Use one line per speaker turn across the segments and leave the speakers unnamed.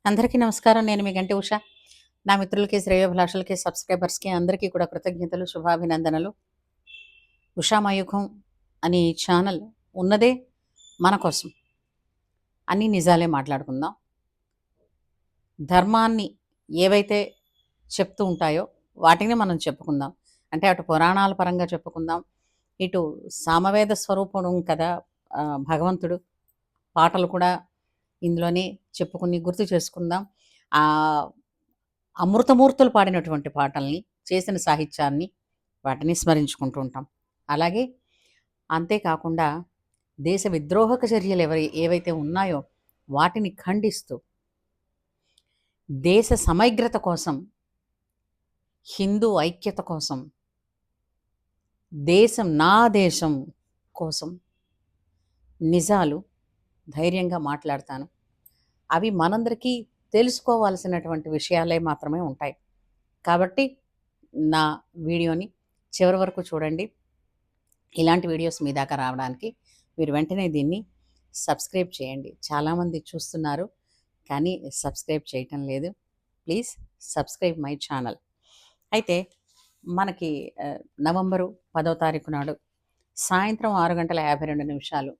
అందరికీ నమస్కారం. నేను మీ గంటి ఉష. నా మిత్రులకి, శ్రేయోభిలాషులకి, సబ్స్క్రైబర్స్‌కి అందరికీ కూడా కృతజ్ఞతలు, శుభాభినందనలు. ఉషామయూఖం అనే ఛానల్ ఉన్నదే మన కోసం. అన్నీ నిజాలే మాట్లాడుకుందాం. ధర్మాన్ని ఏవైతే చెప్తూ ఉంటాయో వాటిని మనం చెప్పుకుందాం. అంటే అటు పురాణాల పరంగా చెప్పుకుందాం, ఇటు సామవేద స్వరూపం కదా భగవంతుడు. పాటలు కూడా ఇందులోనే చెప్పుకుని గుర్తు చేసుకుందాం. అమృతమూర్తులు పాడినటువంటి పాటల్ని, చేసిన సాహిత్యాన్ని, వాటిని స్మరించుకుంటూ ఉంటాం. అలాగే అంతేకాకుండా దేశ విద్రోహక చర్యలు ఏవైతే ఉన్నాయో వాటిని ఖండిస్తూ దేశ సమగ్రత కోసం, హిందూ ఐక్యత కోసం, నా దేశం కోసం నిజాలు ధైర్యంగా మాట్లాడతాను. అవి మనందరికీ తెలుసుకోవాల్సినటువంటి విషయాలే మాత్రమే ఉంటాయి. కాబట్టి నా వీడియోని చివరి వరకు చూడండి. ఇలాంటి వీడియోస్ మీ దాకా రావడానికి మీరు వెంటనే దీన్ని సబ్స్క్రైబ్ చేయండి. చాలామంది చూస్తున్నారు కానీ సబ్స్క్రైబ్ చేయటం లేదు. Please subscribe my channel. అయితే మనకి నవంబరు 10వ తారీఖు నాడు సాయంత్రం 6:52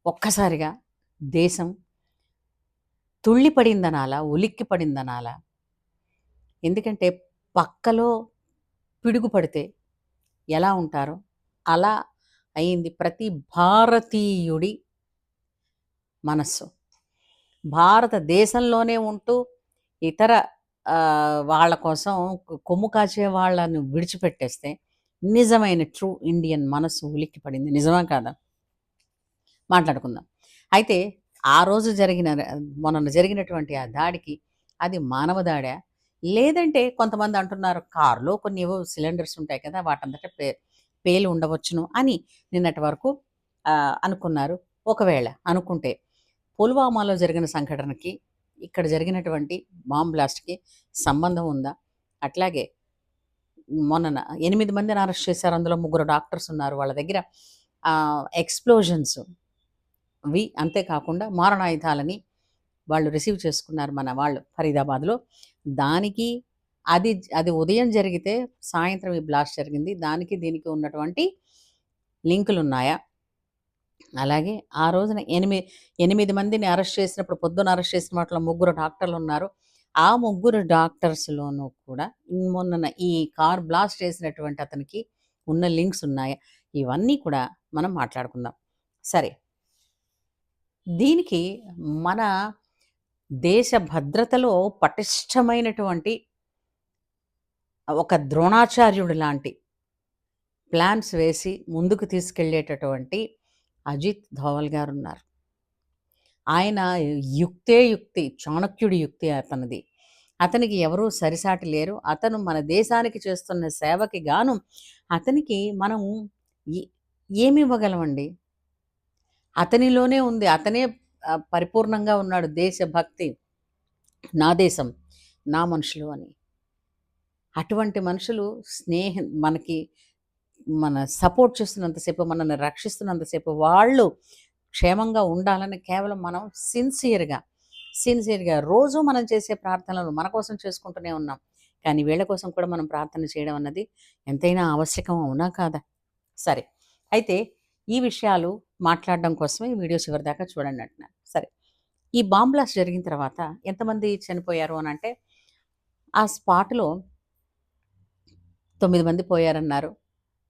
ఒక్కసారిగా దేశం తుళ్ళిపడిందనాలా, ఉలిక్కి పడిందనాలా? ఎందుకంటే పక్కలో పిడుగు పడితే ఎలా ఉంటారో అలా అయింది ప్రతి భారతీయుడి మనస్సు. భారతదేశంలోనే ఉంటూ ఇతర వాళ్ళ కోసం కొమ్ము కాచే వాళ్ళను విడిచిపెట్టేస్తే నిజమైన ట్రూ ఇండియన్ మనస్సు ఉలిక్కి పడింది. నిజమా కాదా? మాట్లాడుకుందాం. అయితే ఆ రోజు మొన్న జరిగినటువంటి ఆ దాడికి అది మానవ దాడా, లేదంటే కొంతమంది అంటున్నారు కారులో కొన్ని ఏవో సిలిండర్స్ ఉంటాయి కదా, వాటంతటా పేలి ఉండవచ్చును అని నిన్నటి వరకు అనుకున్నారు. ఒకవేళ అనుకుంటే పుల్వామాలో జరిగిన సంఘటనకి ఇక్కడ జరిగినటువంటి బాంబ్ బ్లాస్ట్కి సంబంధం ఉందా? అట్లాగే మొన్న 8 మందిని అరెస్ట్ చేశారు. అందులో 3 డాక్టర్స్ ఉన్నారు. వాళ్ళ దగ్గర ఎక్స్ప్లోజన్స్ అంతేకాకుండా మారణాయుధాలని వాళ్ళు రిసీవ్ చేసుకున్నారు మన వాళ్ళు ఫరీదాబాద్లో. దానికి అది ఉదయం జరిగితే సాయంత్రం ఈ బ్లాస్ట్ జరిగింది. దానికి దీనికి ఉన్నటువంటి లింకులు ఉన్నాయా? అలాగే ఆ రోజున 8 మందిని అరెస్ట్ చేసినప్పుడు, పొద్దున అరెస్ట్ చేసిన వాటిలో 3 డాక్టర్లు ఉన్నారు. ఆ 3 డాక్టర్స్లోనూ కూడా మొన్న ఈ కార్ బ్లాస్ట్ చేసినటువంటి అతనికి ఉన్న లింక్స్ ఉన్నాయా? ఇవన్నీ కూడా మనం మాట్లాడుకుందాం. సరే, దీనికి మన దేశ భద్రతలో పటిష్టమైనటువంటి ఒక ద్రోణాచార్యుడు లాంటి ప్లాన్స్ వేసి ముందుకు తీసుకెళ్ళేటటువంటి అజిత్ ధోవల్ గారు ఉన్నారు. ఆయన యుక్తి, చాణక్యుడి యుక్తి అతనిది. అతనికి ఎవరూ సరిసాటి లేరు. అతను మన దేశానికి చేస్తున్న సేవకి గాను అతనికి మనం ఏమి ఇవ్వగలమండి? అతనిలోనే ఉంది. అతనే పరిపూర్ణంగా ఉన్నాడు దేశభక్తి. నా దేశం, నా మనుషులు అని. అటువంటి మనుషులు మనకి మన సపోర్ట్ చేస్తున్నంతసేపు, మనల్ని రక్షిస్తున్నంతసేపు, వాళ్ళు క్షేమంగా ఉండాలని కేవలం మనం సిన్సియర్గా రోజు మనం చేసే ప్రార్థనలు మన కోసం చేసుకుంటూనే ఉన్నాం. కానీ వీళ్ళ కోసం కూడా మనం ప్రార్థన చేయడం అన్నది ఎంతైనా ఆవశ్యకం, అవునా కాదా? సరే, అయితే ఈ విషయాలు మాట్లాడడం కోసమే ఈ వీడియో చివరి దాకా చూడండి అంటున్నాను. సరే, ఈ బాంబ్ బ్లాస్ట్ జరిగిన తర్వాత ఎంతమంది చనిపోయారు అని అంటే, ఆ స్పాట్లో 9 మంది పోయారన్నారు.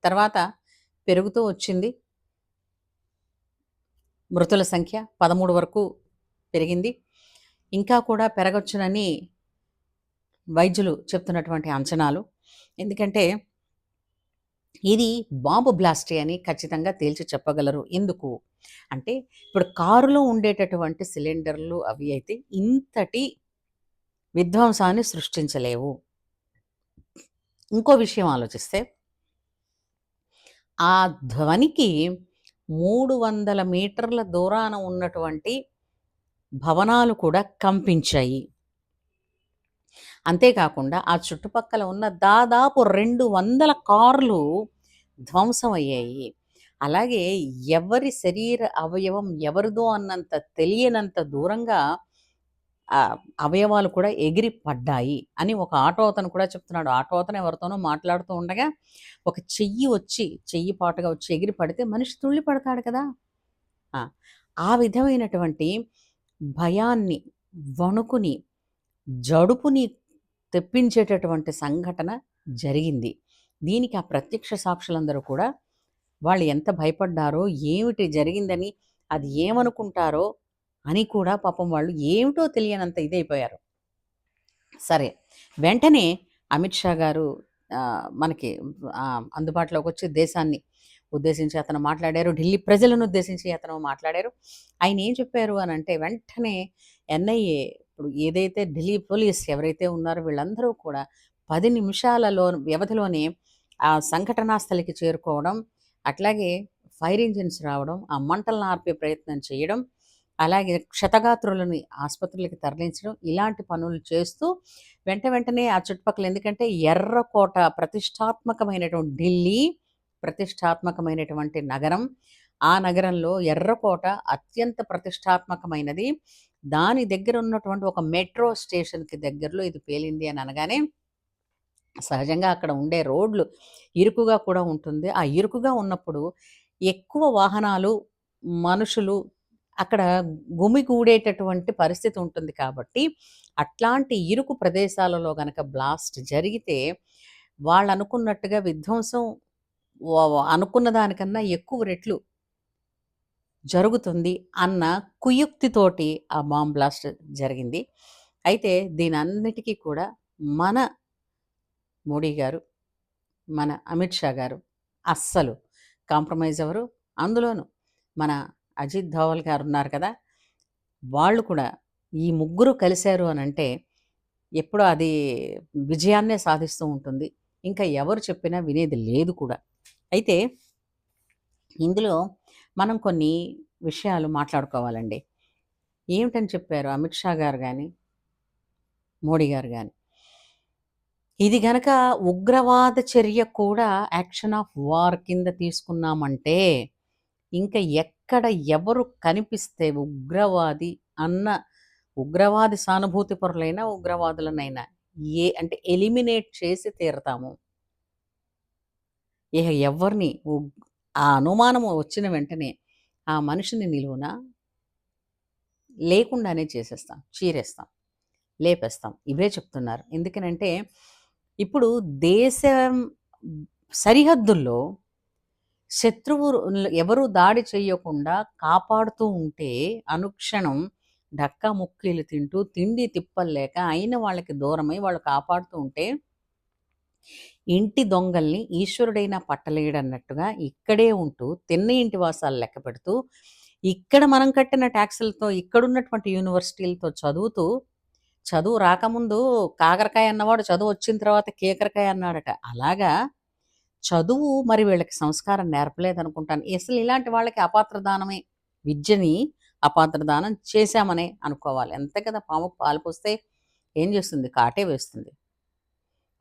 తర్వాత పెరుగుతూ వచ్చింది. మృతుల సంఖ్య 13 వరకు పెరిగింది. ఇంకా కూడా పెరగొచ్చునని వైద్యులు చెప్తున్నటువంటి అంచనాలు. ఎందుకంటే ఇది బాంబు బ్లాస్టే అని ఖచ్చితంగా తేల్చి చెప్పగలరు. ఎందుకు అంటే, ఇప్పుడు కారులో ఉండేటటువంటి సిలిండర్లు అవి అయితే ఇంతటి విధ్వంసాన్ని సృష్టించలేవు. ఇంకో విషయం ఆలోచిస్తే, ఆ ధ్వనికి 300 మీటర్ల దూరాన ఉన్నటువంటి భవనాలు కూడా కంపించాయి. అంతేకాకుండా ఆ చుట్టుపక్కల ఉన్న దాదాపు 200 కార్లు ధ్వంసం అయ్యాయి. అలాగే ఎవరి శరీర అవయవం ఎవరిదో అన్నంత తెలియనంత దూరంగా అవయవాలు కూడా ఎగిరి పడ్డాయి అని ఒక ఆటో అతను కూడా చెప్తున్నాడు. ఆటో అతను ఎవరితోనో మాట్లాడుతూ ఉండగా ఒక చెయ్యి పాటుగా వచ్చి ఎగిరి పడితే మనిషి తుళ్ళి పడతాడు కదా! ఆ! ఆ విధమైనటువంటి భయాన్ని, వణుకుని, జడుపుని తెప్పించేటటువంటి సంఘటన జరిగింది. దీనికి ఆ ప్రత్యక్ష సాక్షులందరూ కూడా వాళ్ళు ఎంత భయపడ్డారో, ఏమిటి జరిగిందని, అది ఏమనుకుంటారో అని కూడా పాపం వాళ్ళు ఏమిటో తెలియనంత ఇదైపోయారు. సరే, వెంటనే అమిత్ షా గారు మనకి అందుబాటులోకొచ్చి దేశాన్ని ఉద్దేశించి అతను మాట్లాడారు. ఢిల్లీ ప్రజలను ఉద్దేశించి అతను మాట్లాడారు. ఆయన ఏం చెప్పారు అనంటే, వెంటనే ఎన్ఐఏ ఇప్పుడు ఏదైతే ఢిల్లీ పోలీస్ ఎవరైతే ఉన్నారో వీళ్ళందరూ కూడా 10 నిమిషాలలో వ్యవధిలోనే ఆ సంఘటనా స్థలికి చేరుకోవడం, అట్లాగే ఫైర్ ఇంజిన్స్ రావడం, ఆ మంటలను ఆర్పే ప్రయత్నం చేయడం, అలాగే క్షతగాత్రులని ఆసుపత్రులకి తరలించడం, ఇలాంటి పనులు చేస్తూ వెంటనే ఆ చుట్టుపక్కల, ఎందుకంటే ఎర్రకోట ప్రతిష్టాత్మకమైనటువంటి ఢిల్లీ ప్రతిష్టాత్మకమైనటువంటి నగరం. ఆ నగరంలో ఎర్రకోట అత్యంత ప్రతిష్టాత్మకమైనది. దాని దగ్గర ఉన్నటువంటి ఒక మెట్రో స్టేషన్‌కి దగ్గరలో ఇది పేలింది అని అనగానే, సహజంగా అక్కడ ఉండే రోడ్లు ఇరుకుగా కూడా ఉంటుంది. ఆ ఇరుకుగా ఉన్నప్పుడు ఎక్కువ వాహనాలు, మనుషులు అక్కడ గుమిగూడేటటువంటి పరిస్థితి ఉంటుంది కాబట్టి, అట్లాంటి ఇరుకు ప్రదేశాలలో గనక బ్లాస్ట్ జరిగితే, వాళ్ళనుకున్నట్టుగా విధ్వంసం అనుకున్న దానికన్నా ఎక్కువ రెట్లు జరుగుతుంది అన్న కుయుక్తితోటి ఆ బాంబ్ బ్లాస్ట్ జరిగింది. అయితే దీనన్నిటికీ కూడా మన మోడీ గారు, మన అమిత్ షా గారు అస్సలు కాంప్రమైజ్ అవ్వరు. అందులోనూ మన అజిత్ ధోవల్ గారున్నారు కదా! వాళ్ళు కూడా ఈ ముగ్గురు కలిశారు అనంటే ఎప్పుడూ అది విజయాన్నే సాధిస్తూ ఉంటుంది. ఇంకా ఎవరు చెప్పినా వినేది లేదు కూడా. అయితే ఇందులో మనం కొన్ని విషయాలు మాట్లాడుకోవాలండి. ఏమిటని చెప్పారు అమిత్ షా గారు గాని, మోడీ గారు గాని. ఇది గనక ఉగ్రవాద చర్య కూడా యాక్షన్ ఆఫ్ వార్ కింద తీసుకున్నామంటే, ఇంక ఎక్కడ ఎవరు కనిపిస్తే అన్న ఉగ్రవాది సానుభూతి పరులైన ఉగ్రవాదులనైనా అంటే ఎలిమినేట్ చేసి తీరతాము. ఇక ఎవరిని ఆ అనుమానము వచ్చిన వెంటనే ఆ మనిషిని నిలువున లేకుండానే చేసేస్తాం. చీరేస్తాం. లేపేస్తాం. ఇవే చెప్తున్నారు. ఎందుకనంటే, ఇప్పుడు దేశం సరిహద్దుల్లో శత్రువు ఎవరు దాడి చెయ్యకుండా కాపాడుతూ ఉంటే, అనుక్షణం డక్కా ముక్కీలు తింటూ, తిండి తిప్పల్లేక అయిన వాళ్ళకి దూరమై వాళ్ళు కాపాడుతూ ఉంటే, ఇంటి దొంగల్ని ఈశ్వరుడైనా పట్టలేడన్నట్టుగా ఇక్కడే ఉంటూ, తిన్న ఇంటి వాసాలు లెక్క పెడుతూ, ఇక్కడ మనం కట్టిన ట్యాక్సులతో, ఇక్కడున్నటువంటి యూనివర్సిటీలతో చదువుతూ, చదువు రాకముందు కాకరకాయ అన్నవాడు చదువొచ్చిన తర్వాత కేకరకాయ అన్నాడట. అలాగా చదువు మరి వీళ్ళకి సంస్కారం నేర్పలేదనుకుంటాను. అసలు ఇలాంటి వాళ్ళకి అపాత్రదానమే. విద్యని అపాత్రదానం చేశామనే అనుకోవాలి. అంతే కదా! పాముకు పాలు పోస్తే ఏం చేస్తుంది? కాటే వేస్తుంది.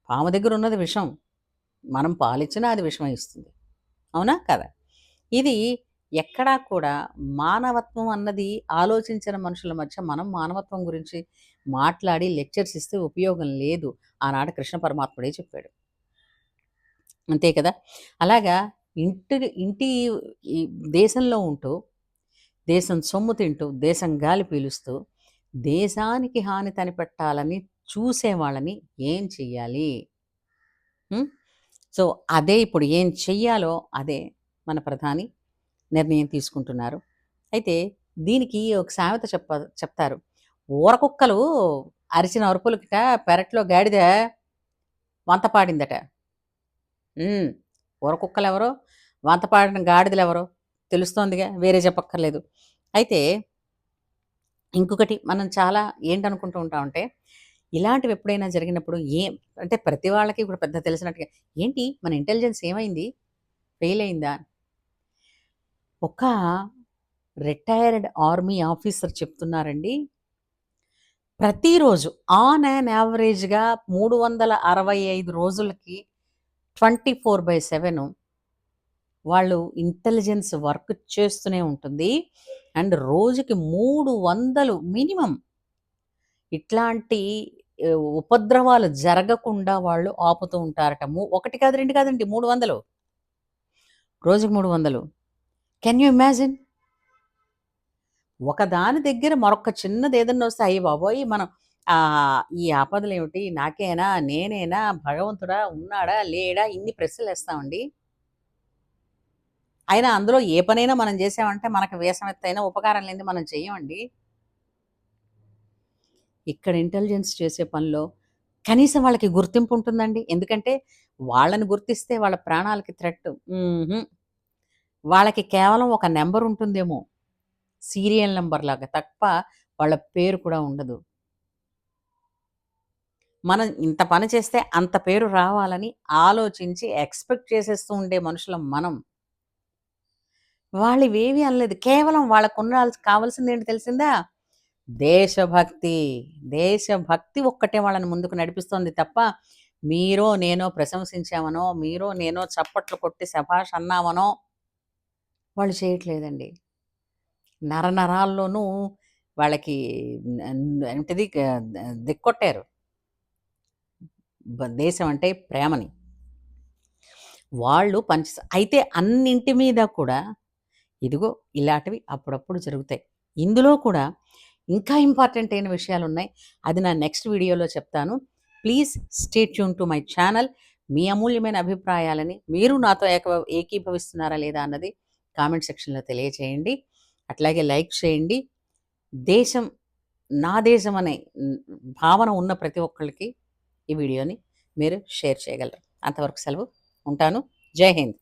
పాము దగ్గరున్నది విషం. మనం పాలిచ్చినా అది విషమే ఇస్తుంది. అవునా? కదా! ఇది ఎక్కడా కూడా మానవత్వం అన్నది ఆలోచించిన మనుషుల మధ్య మనం మానవత్వం గురించి మాట్లాడి లెక్చర్స్ ఇస్తే ఉపయోగం లేదు. ఆనాడు కృష్ణ పరమాత్ముడే చెప్పాడు. అంతే కదా! అలాగా ఇంటి ఈ దేశంలో ఉంటూ, దేశం సొమ్ము తింటూ, దేశం గాలి పీలుస్తూ, దేశానికి హాని తనిపెట్టాలని చూసేవాళ్ళని ఏం చెయ్యాలి? హ్మ్. సో, అదే ఇప్పుడు ఏం చెయ్యాలో అదే మన ప్రధాని నిర్ణయం తీసుకుంటున్నారు. అయితే దీనికి ఒక సామెత చెప్తారు. ఊరకుక్కలు అరిచిన అరుపులకిట పెరట్లో గాడిద వంత పాడిందట. హ్మ్. ఊరకుక్కలెవరో, వంత పాడిన గాడిదలెవరో తెలుస్తోందిగా. వేరే చెప్పక్కర్లేదు. అయితే ఇంకొకటి మనం చాలా ఏంటనుకుంటూ ఉంటామంటే, ఇలాంటివి ఎప్పుడైనా జరిగినప్పుడు అంటే ప్రతి వాళ్ళకి ఇప్పుడు పెద్ద తెలిసినట్టుగా, ఏంటి మన ఇంటెలిజెన్స్ ఏమైంది? ఫెయిల్ అయిందా? ఒక రిటైర్డ్ ఆర్మీ ఆఫీసర్ చెప్తున్నారండి. ప్రతిరోజు ఆన్ యాన్ యావరేజ్‌గా 365 రోజులకి 24/7 వాళ్ళు ఇంటెలిజెన్స్ వర్క్ చేస్తూనే ఉంటుంది. అండ్ రోజుకి 300 మినిమమ్ ఇట్లాంటి ఉపద్రవాలు జరగకుండా వాళ్ళు ఆపుతూ ఉంటారట. 1 కాదు, 2 కాదండి, 300. రోజుకి 300. Can you imagine? ఒకదాని దగ్గర మరొక చిన్నదేదన్నా వస్తే, అయ్య బాబోయ్! మనం ఈ ఆపదలేమిటి? నాకేనా? నేనేనా? భగవంతుడా? ఉన్నాడా? లేడా? ఇన్ని ప్రశ్నలేస్తామండి. అయినా అందులో ఏ పనైనా మనం జేసామంటే మనకు వీసమెత్తయినా ఉపకారం లేనిది మనం చెయ్యమండి. ఇక్కడ ఇంటెలిజెన్స్ చేసే పనిలో కనీసం వాళ్ళకి గుర్తింపు ఉంటుందండి. ఎందుకంటే వాళ్ళని గుర్తిస్తే వాళ్ళ ప్రాణాలకి థ్రెట్. వాళ్ళకి కేవలం ఒక నంబర్ ఉంటుందేమో. సీరియల్ నంబర్‌లాగా తప్ప వాళ్ళ పేరు కూడా ఉండదు. మనం ఇంత పని చేస్తే అంత పేరు రావాలని ఆలోచించి ఎక్స్‌పెక్ట్ చేసేస్తూ ఉండే మనుషులం మనం. వాళ్ళివేవి అనలేదు. కేవలం కావాల్సిందేంటి తెలిసిందా? దేశభక్తి. దేశభక్తి ఒక్కటే వాళ్ళని ముందుకు నడిపిస్తోంది తప్ప, మీరో, నేనో ప్రశంసించామనో, మీరో, నేనో చప్పట్లు కొట్టి శభాష్ అన్నామనో వాళ్ళు చేయట్లేదండి. నరనరాల్లోనూ వాళ్ళకి ఏంటిది దిక్కొట్టారు. దేశం అంటే ప్రేమని. వాళ్ళు అయితే అన్నింటి మీద కూడా ఇదిగో ఇలాంటివి అప్పుడప్పుడు జరుగుతాయి. ఇందులో కూడా ఇంకా ఇంపార్టెంట్ అయిన విషయాలున్నాయి. అది నా నెక్స్ట్ వీడియోలో చెప్తాను. Please stay tune to my channel. మీ అమూల్యమైన అభిప్రాయాలని మీరు నాతో ఏకీభవిస్తున్నారా లేదా అన్నది కామెంట్ సెక్షన్‌లో తెలియచేయండి. అట్లాగే లైక్ చేయండి. దేశం నా దేశం అనే భావన ఉన్న ప్రతి ఒక్కళ్ళకి ఈ వీడియోని మీరు షేర్ చేయగలరు. అంతవరకు సెలవు. ఉంటాను. జై హింద్.